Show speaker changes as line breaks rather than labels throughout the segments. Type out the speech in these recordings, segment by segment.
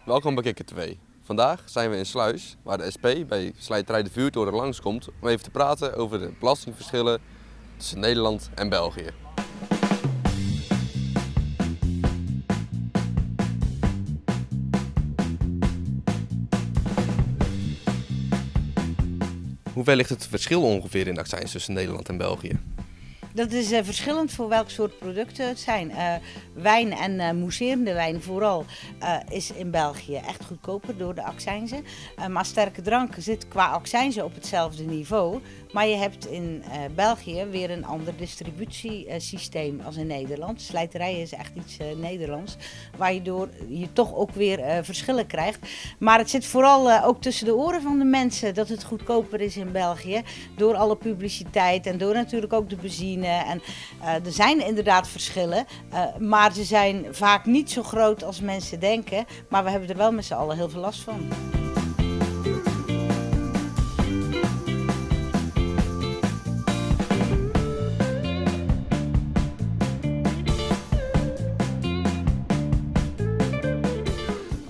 Welkom bij Kikker TV. Vandaag zijn we in Sluis, waar de SP bij Slijterij de Vuurtoren langskomt om even te praten over de belastingverschillen tussen Nederland en België. Hoeveel ligt het verschil ongeveer in de accijns tussen Nederland en België?
Dat is verschillend voor welk soort producten het zijn. Wijn en mousserende wijn vooral is in België echt goedkoper door de accijnzen. Maar sterke drank zit qua accijnzen op hetzelfde niveau. Maar je hebt in België weer een ander distributiesysteem als in Nederland. Slijterij is echt iets Nederlands, waardoor je toch ook weer verschillen krijgt. Maar het zit vooral ook tussen de oren van de mensen dat het goedkoper is in België. Door alle publiciteit en door natuurlijk ook de benzine. En er zijn inderdaad verschillen, maar ze zijn vaak niet zo groot als mensen denken. Maar we hebben er wel met z'n allen heel veel last van.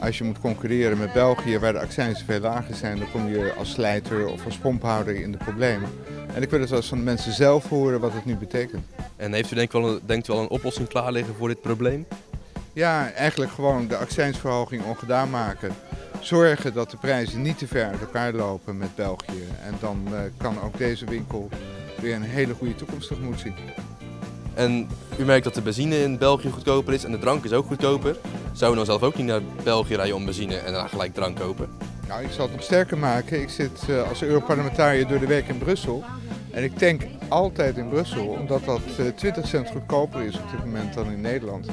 Als je moet concurreren met België, waar de accijnzen veel lager zijn, dan kom je als slijter of als pomphouder in de problemen. En ik wil het wel eens van de mensen zelf horen wat het nu betekent.
En heeft u denkt u wel een oplossing klaar liggen voor dit probleem?
Ja, eigenlijk gewoon de accijnsverhoging ongedaan maken. Zorgen dat de prijzen niet te ver uit elkaar lopen met België. En dan kan ook deze winkel weer een hele goede toekomst tegemoet zien.
En u merkt dat de benzine in België goedkoper is en de drank is ook goedkoper. Zou u nou zelf ook niet naar België rijden om benzine en dan gelijk drank kopen?
Nou, ik zal het nog sterker maken. Ik zit als Europarlementariër door de week in Brussel. En ik tank altijd in Brussel, omdat dat 20 cent goedkoper is op dit moment dan in Nederland.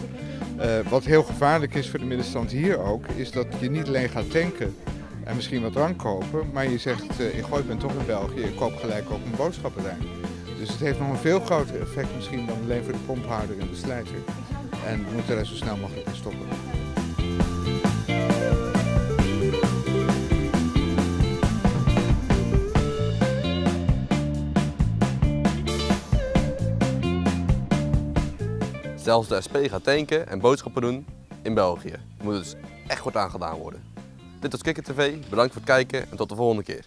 Wat heel gevaarlijk is voor de middenstand hier ook, is dat je niet alleen gaat tanken en misschien wat drank kopen, maar je zegt, ik ben toch in België, ik koop gelijk ook een boodschappenlijn. Dus het heeft nog een veel groter effect misschien dan alleen voor de pomphouder en de slijter. En we moeten er zo snel mogelijk in stoppen.
Zelfs de SP gaat tanken en boodschappen doen in België. Er moet dus echt wat aan gedaan worden. Dit was Kikker TV, bedankt voor het kijken en tot de volgende keer.